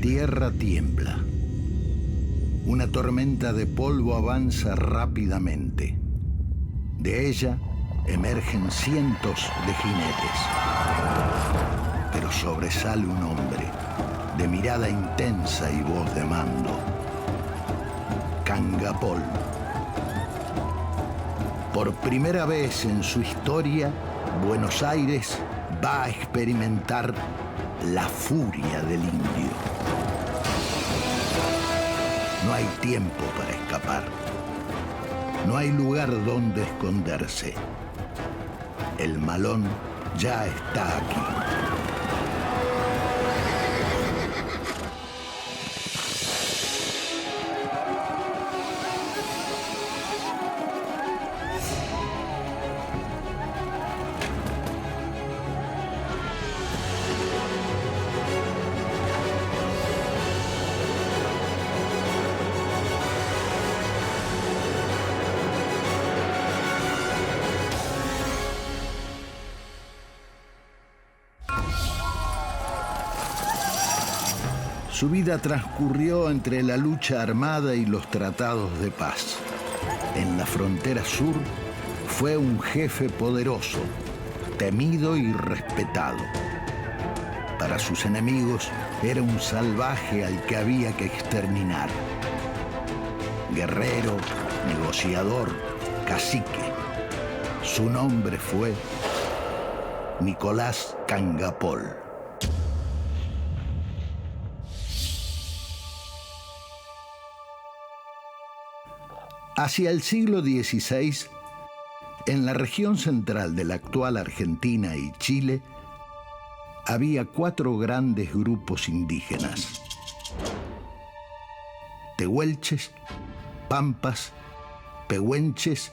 tierra tiembla. Una tormenta de polvo avanza rápidamente. De ella emergen cientos de jinetes. Pero sobresale un hombre de mirada intensa y voz de mando. Cangapol. Por primera vez en su historia, Buenos Aires va a experimentar la furia del indio. No hay tiempo para escapar. No hay lugar donde esconderse. El malón ya está aquí. Su vida transcurrió entre la lucha armada y los tratados de paz. En la frontera sur fue un jefe poderoso, temido y respetado. Para sus enemigos era un salvaje al que había que exterminar. Guerrero, negociador, cacique. Su nombre fue Nicolás Cangapol. Hacia el siglo XVI, en la región central de la actual Argentina y Chile, había 4 grandes grupos indígenas: tehuelches, pampas, pehuenches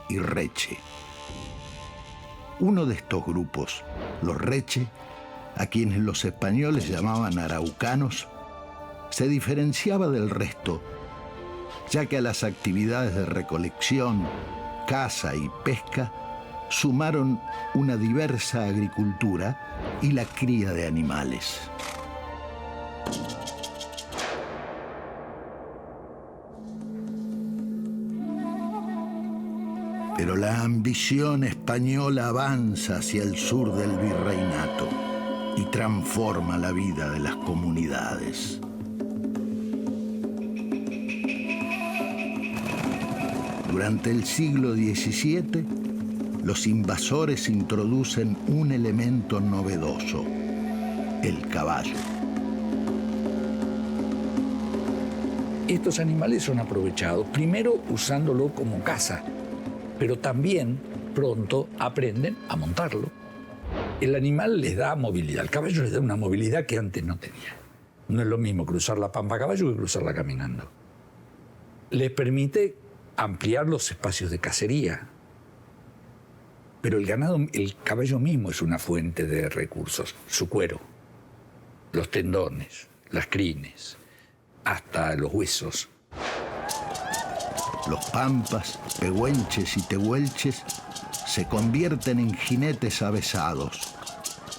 y reche. Uno de estos grupos, los reche, a quienes los españoles llamaban araucanos, se diferenciaba del resto, ya que a las actividades de recolección, caza y pesca sumaron una diversa agricultura y la cría de animales. Pero la ambición española avanza hacia el sur del virreinato y transforma la vida de las comunidades. Durante el siglo XVII, los invasores introducen un elemento novedoso: el caballo. Estos animales son aprovechados, primero usándolo como caza, pero también pronto aprenden a montarlo. El animal les da movilidad, el caballo les da una movilidad que antes no tenía. No es lo mismo cruzar la pampa a caballo que cruzarla caminando. Les permite ampliar los espacios de cacería. Pero el ganado, el caballo mismo es una fuente de recursos. Su cuero, los tendones, las crines, hasta los huesos. Los pampas, pehuenches y tehuelches se convierten en jinetes avesados.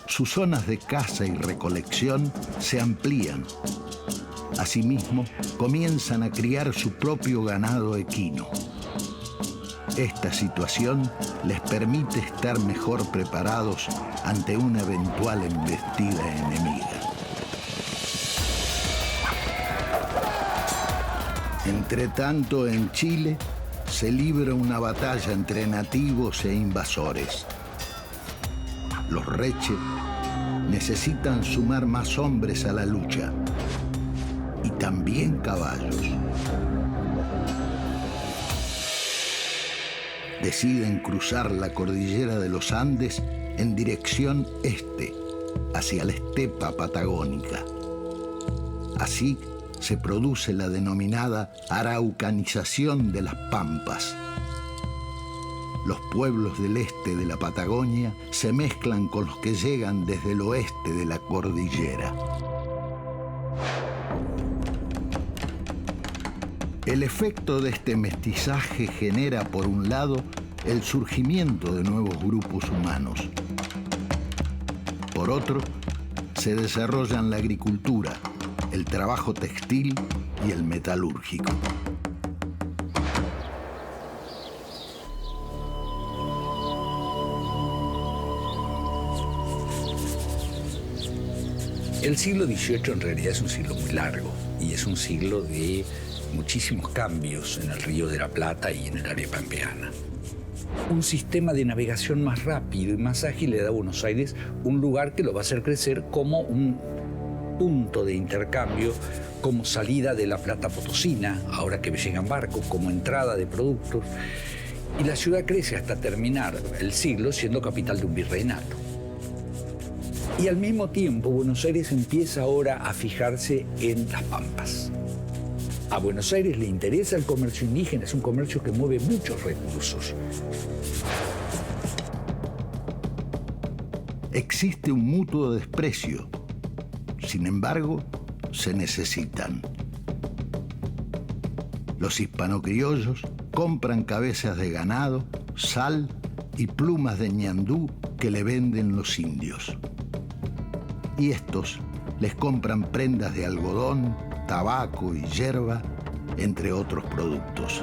Sus zonas de caza y recolección se amplían. Asimismo, comienzan a criar su propio ganado equino. Esta situación les permite estar mejor preparados ante una eventual embestida enemiga. Entretanto, en Chile se libra una batalla entre nativos e invasores. Los reche necesitan sumar más hombres a la lucha, y también caballos. Deciden cruzar la cordillera de los Andes en dirección este, hacia la estepa patagónica. Así se produce la denominada araucanización de las pampas. Los pueblos del este de la Patagonia se mezclan con los que llegan desde el oeste de la cordillera. El efecto de este mestizaje genera, por un lado, el surgimiento de nuevos grupos humanos. Por otro, se desarrollan la agricultura, el trabajo textil y el metalúrgico. El siglo XVIII en realidad es un siglo muy largo y es un siglo de muchísimos cambios en el Río de la Plata y en el área pampeana. Un sistema de navegación más rápido y más ágil le da a Buenos Aires un lugar que lo va a hacer crecer como un punto de intercambio, como salida de la plata potosina, ahora que llegan barcos, como entrada de productos. Y la ciudad crece hasta terminar el siglo siendo capital de un virreinato. Y al mismo tiempo, Buenos Aires empieza ahora a fijarse en las pampas. A Buenos Aires le interesa el comercio indígena, es un comercio que mueve muchos recursos. Existe un mutuo desprecio. Sin embargo, se necesitan. Los hispanocriollos compran cabezas de ganado, sal y plumas de ñandú que le venden los indios. Y estos les compran prendas de algodón, tabaco y yerba, entre otros productos.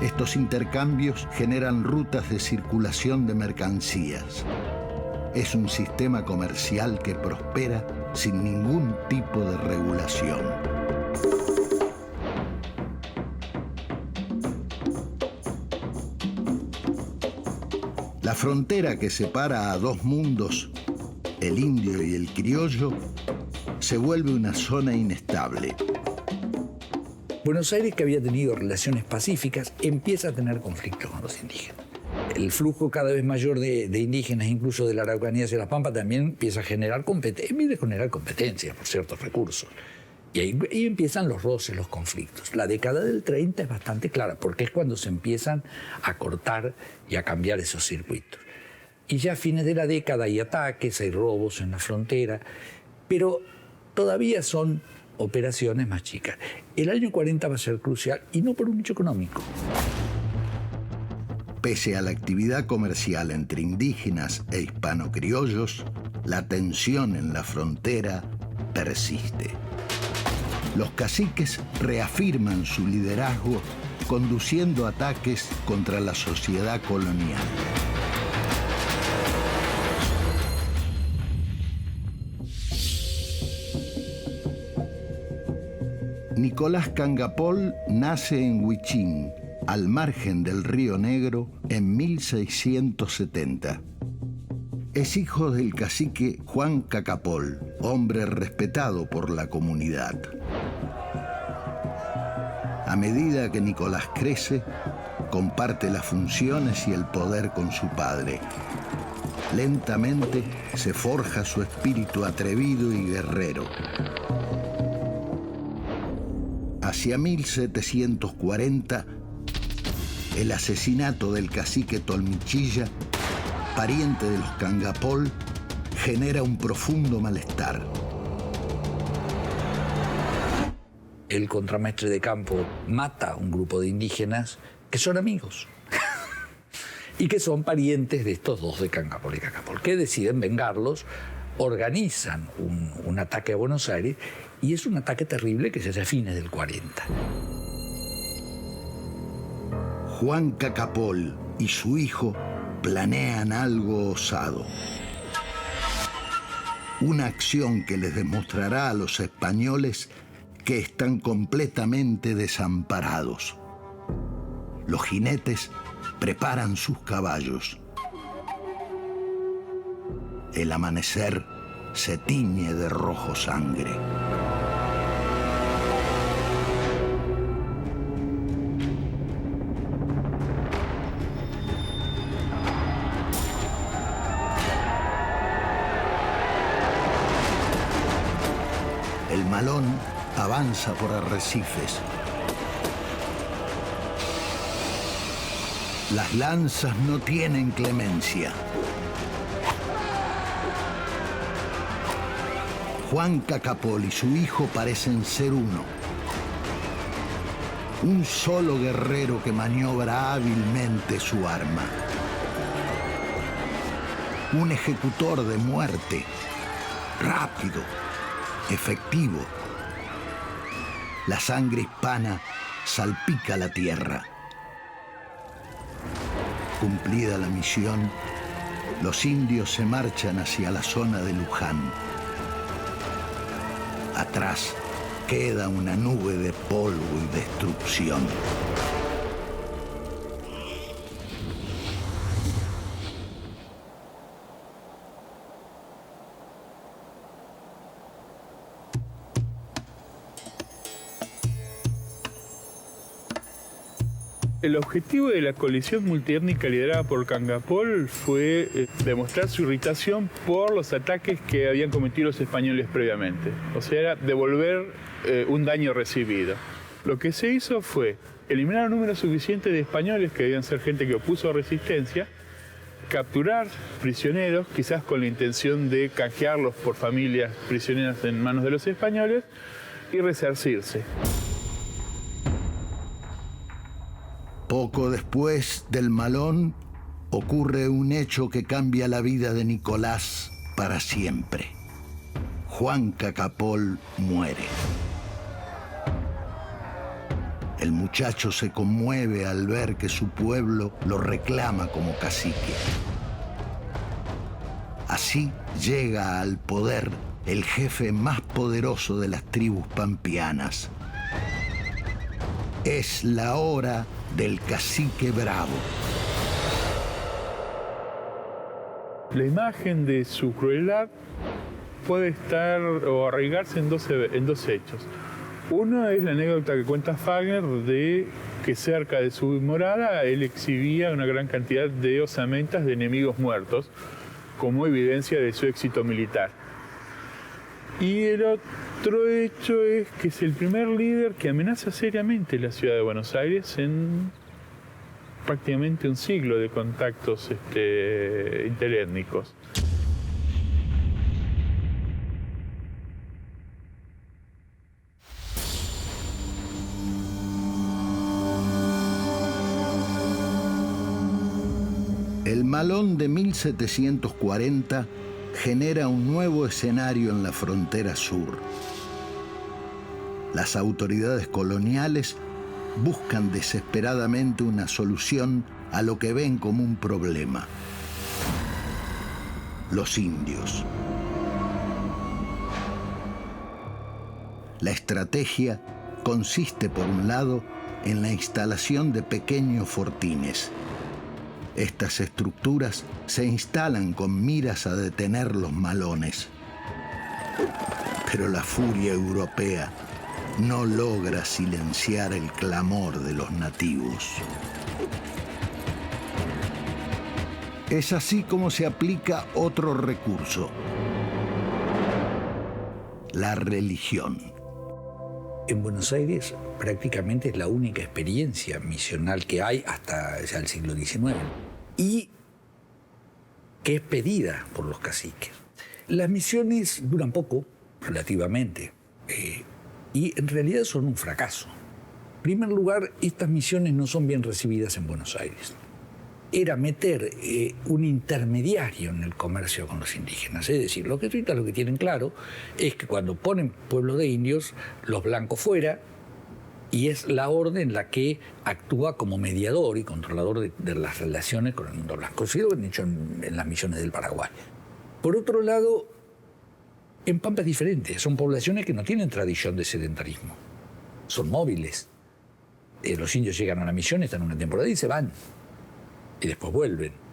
Estos intercambios generan rutas de circulación de mercancías. Es un sistema comercial que prospera sin ningún tipo de regulación. La frontera que separa a dos mundos, el indio y el criollo, se vuelve una zona inestable. Buenos Aires, que había tenido relaciones pacíficas, empieza a tener conflictos con los indígenas. El flujo cada vez mayor de indígenas, incluso de la Araucanía hacia la Pampa, también empieza a generar competencia por ciertos recursos. Y ahí empiezan los roces, los conflictos. La década del 30 es bastante clara, porque es cuando se empiezan a cortar y a cambiar esos circuitos. Y ya a fines de la década hay ataques, hay robos en la frontera, pero todavía son operaciones más chicas. El año 40 va a ser crucial, y no por un hecho económico. Pese a la actividad comercial entre indígenas e hispano-criollos, la tensión en la frontera persiste. Los caciques reafirman su liderazgo conduciendo ataques contra la sociedad colonial. Nicolás Cangapol nace en Huichín, al margen del Río Negro, en 1670. Es hijo del cacique Juan Cacapol, hombre respetado por la comunidad. A medida que Nicolás crece, comparte las funciones y el poder con su padre. Lentamente se forja su espíritu atrevido y guerrero. Hacia 1740, el asesinato del cacique Tolmichilla, pariente de los Cangapol, genera un profundo malestar. El contramaestre de campo mata a un grupo de indígenas que son amigos y que son parientes de estos dos de Cangapol y Cacapol, que deciden vengarlos, organizan un ataque a Buenos Aires, y es un ataque terrible que se hace a fines del 40. Juan Cacapol y su hijo planean algo osado. Una acción que les demostrará a los españoles que están completamente desamparados. Los jinetes preparan sus caballos. El amanecer se tiñe de rojo sangre. El Malón avanza por arrecifes. Las lanzas no tienen clemencia. Juan Cacapol y su hijo parecen ser uno. Un solo guerrero que maniobra hábilmente su arma. Un ejecutor de muerte rápido, efectivo. La sangre hispana salpica la tierra. Cumplida la misión, los indios se marchan hacia la zona de Luján. Atrás queda una nube de polvo y destrucción. El objetivo de la coalición multiétnica liderada por Cangapol fue demostrar su irritación por los ataques que habían cometido los españoles previamente. O sea, era devolver un daño recibido. Lo que se hizo fue eliminar un número suficiente de españoles, que debían ser gente que opuso resistencia, capturar prisioneros, quizás con la intención de canjearlos por familias prisioneras en manos de los españoles, y resarcirse. Poco después del Malón ocurre un hecho que cambia la vida de Nicolás para siempre. Juan Cacapol muere. El muchacho se conmueve al ver que su pueblo lo reclama como cacique. Así llega al poder el jefe más poderoso de las tribus pampeanas. Es la hora del cacique bravo. La imagen de su crueldad puede estar o arraigarse en dos hechos. Uno es la anécdota que cuenta Fagner de que cerca de su morada él exhibía una gran cantidad de osamentas de enemigos muertos como evidencia de su éxito militar. Y el otro hecho es que es el primer líder que amenaza seriamente la ciudad de Buenos Aires en prácticamente un siglo de contactos interétnicos. El Malón de 1740 genera un nuevo escenario en la frontera sur. Las autoridades coloniales buscan desesperadamente una solución a lo que ven como un problema: los indios. La estrategia consiste, por un lado, en la instalación de pequeños fortines. Estas estructuras se instalan con miras a detener los malones. Pero la furia europea no logra silenciar el clamor de los nativos. Es así como se aplica otro recurso: la religión. En Buenos Aires prácticamente es la única experiencia misional que hay hasta ya el siglo XIX y que es pedida por los caciques. Las misiones duran poco, relativamente, y en realidad son un fracaso. En primer lugar, estas misiones no son bien recibidas en Buenos Aires. Era meter un intermediario en el comercio con los indígenas. Es decir, los jesuitas lo que tienen claro es que cuando ponen pueblos de indios, los blancos fuera, y es la orden la que actúa como mediador y controlador de las relaciones con el mundo blanco. Eso lo han hecho en las misiones del Paraguay. Por otro lado, en Pampa es diferente. Son poblaciones que no tienen tradición de sedentarismo. Son móviles. Los indios llegan a la misión, están una temporada y se van. Y después vuelven.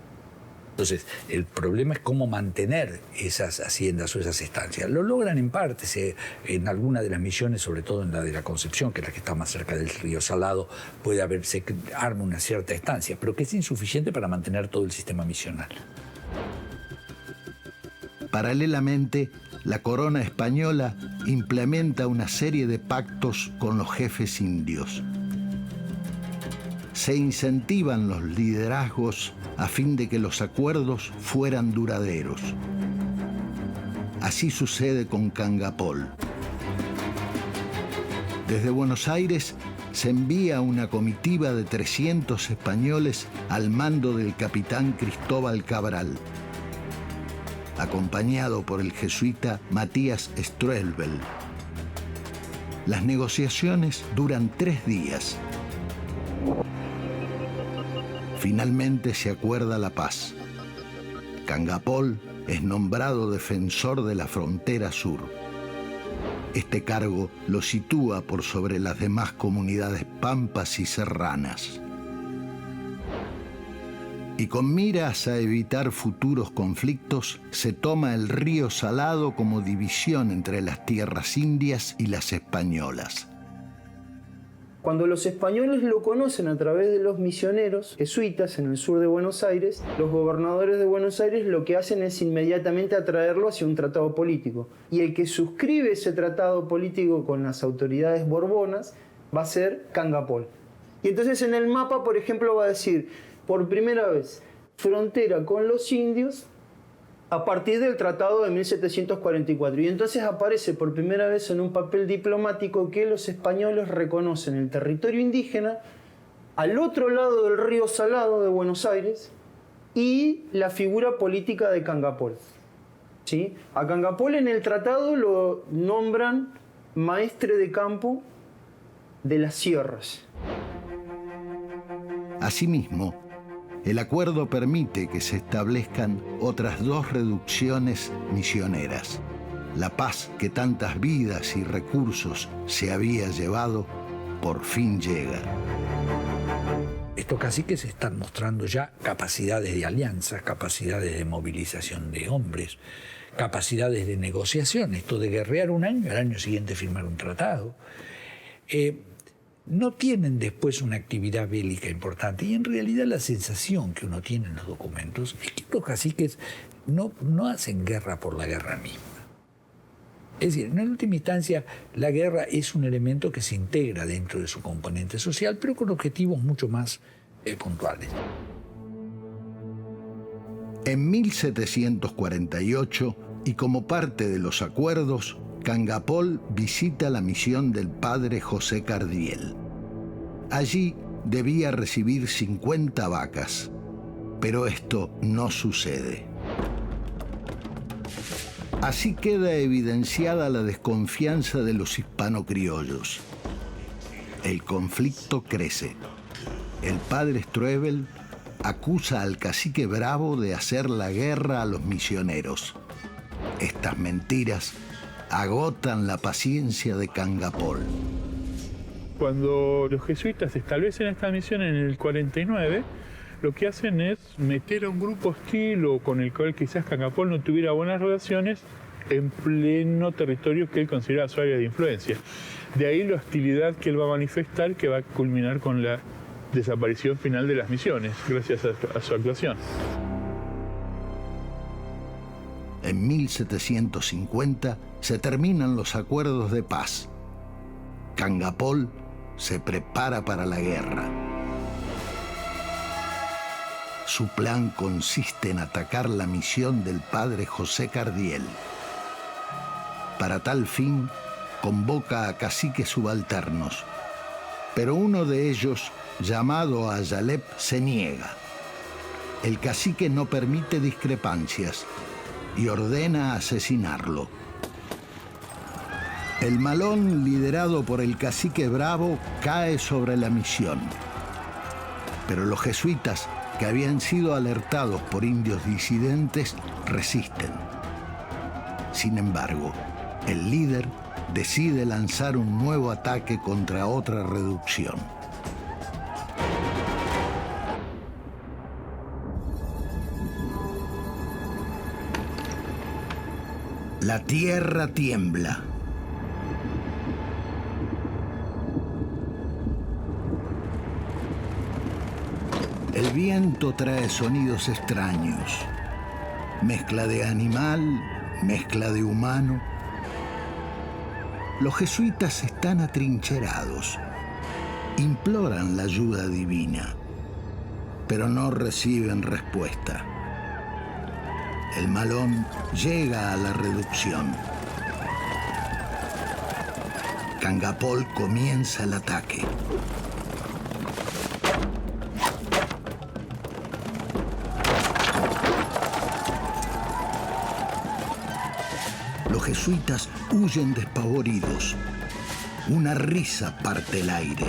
Entonces, el problema es cómo mantener esas haciendas o esas estancias. Lo logran en parte, en alguna de las misiones, sobre todo en la de la Concepción, que es la que está más cerca del río Salado, se arma una cierta estancia, pero que es insuficiente para mantener todo el sistema misional. Paralelamente, la corona española implementa una serie de pactos con los jefes indios. Se incentivan los liderazgos a fin de que los acuerdos fueran duraderos. Así sucede con Cangapol. Desde Buenos Aires se envía una comitiva de 300 españoles al mando del capitán Cristóbal Cabral. acompañado por el jesuita Matías Strelbel. Las negociaciones duran 3 días. Finalmente se acuerda la paz. Cangapol es nombrado defensor de la frontera sur. Este cargo lo sitúa por sobre las demás comunidades pampas y serranas. Y con miras a evitar futuros conflictos, se toma el río Salado como división entre las tierras indias y las españolas. Cuando los españoles lo conocen a través de los misioneros jesuitas en el sur de Buenos Aires, los gobernadores de Buenos Aires lo que hacen es inmediatamente atraerlo hacia un tratado político. Y el que suscribe ese tratado político con las autoridades borbonas va a ser Cangapol. Y entonces en el mapa, por ejemplo, va a decir, por primera vez, frontera con los indios a partir del Tratado de 1744. Y entonces aparece por primera vez en un papel diplomático que los españoles reconocen el territorio indígena al otro lado del río Salado de Buenos Aires y la figura política de Cangapol. ¿Sí? A Cangapol en el tratado lo nombran maestre de campo de las sierras. Asimismo, el acuerdo permite que se establezcan otras 2 reducciones misioneras. La paz que tantas vidas y recursos se había llevado, por fin llega. Estos caciques están mostrando ya capacidades de alianza, capacidades de movilización de hombres, capacidades de negociación. Esto de guerrear un año, al año siguiente firmar un tratado. No tienen después una actividad bélica importante y en realidad la sensación que uno tiene en los documentos es que los caciques no hacen guerra por la guerra misma. Es decir, en última instancia la guerra es un elemento que se integra dentro de su componente social, pero con objetivos mucho más puntuales. En 1748, y como parte de los acuerdos, Cangapol visita la misión del padre José Cardiel. Allí debía recibir 50 vacas, pero esto no sucede. Así queda evidenciada la desconfianza de los hispano-criollos. El conflicto crece. El padre Strelbel acusa al cacique Bravo de hacer la guerra a los misioneros. Estas mentiras agotan la paciencia de Cangapol. Cuando los jesuitas establecen esta misión en el 49, lo que hacen es meter a un grupo hostil o con el cual quizás Cangapol no tuviera buenas relaciones en pleno territorio que él considera su área de influencia. De ahí la hostilidad que él va a manifestar, que va a culminar con la desaparición final de las misiones, gracias a su actuación. En 1750 se terminan los acuerdos de paz. Cangapol se prepara para la guerra. Su plan consiste en atacar la misión del padre José Cardiel. Para tal fin, convoca a caciques subalternos, pero uno de ellos, llamado Ayalep, se niega. El cacique no permite discrepancias y ordena asesinarlo. El malón, liderado por el cacique Bravo, cae sobre la misión. Pero los jesuitas, que habían sido alertados por indios disidentes, resisten. Sin embargo, el líder decide lanzar un nuevo ataque contra otra reducción. La tierra tiembla. El viento trae sonidos extraños, mezcla de animal, mezcla de humano. Los jesuitas están atrincherados, imploran la ayuda divina, pero no reciben respuesta. El malón llega a la reducción. Cangapol comienza el ataque. jesuitas huyen despavoridos. Una risa parte el aire.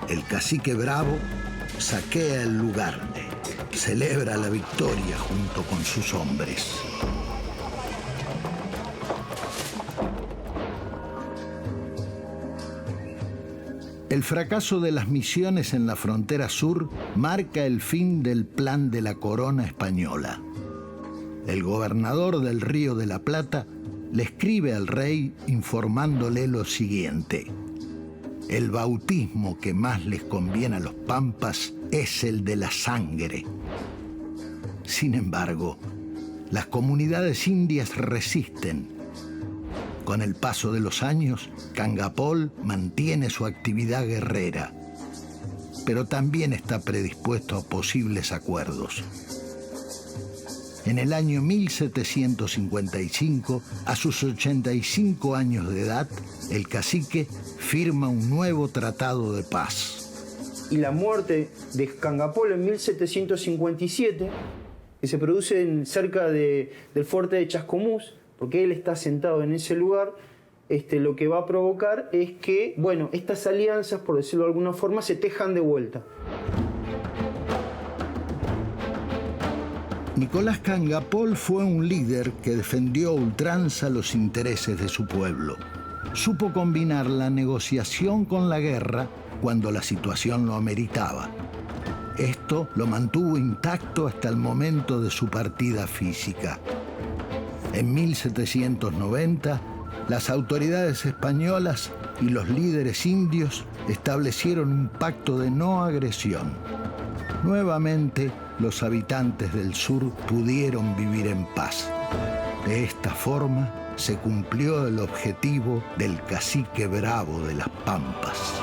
El cacique bravo saquea el lugar, celebra la victoria junto con sus hombres. El fracaso de las misiones en la frontera sur marca el fin del plan de la corona española. El gobernador del Río de la Plata le escribe al rey informándole lo siguiente: el bautismo que más les conviene a los pampas es el de la sangre. Sin embargo, las comunidades indias resisten. Con el paso de los años, Cangapol mantiene su actividad guerrera, pero también está predispuesto a posibles acuerdos. En el año 1755, a sus 85 años de edad, el cacique firma un nuevo tratado de paz. Y la muerte de Cangapol en 1757, que se produce cerca del fuerte de Chascomús, porque él está sentado en ese lugar, lo que va a provocar es que, bueno, estas alianzas, por decirlo de alguna forma, se tejan de vuelta. Nicolás Cangapol fue un líder que defendió a ultranza los intereses de su pueblo. Supo combinar la negociación con la guerra cuando la situación lo ameritaba. Esto lo mantuvo intacto hasta el momento de su partida física. En 1790, las autoridades españolas y los líderes indios establecieron un pacto de no agresión. Nuevamente, los habitantes del sur pudieron vivir en paz. De esta forma, se cumplió el objetivo del cacique bravo de las Pampas.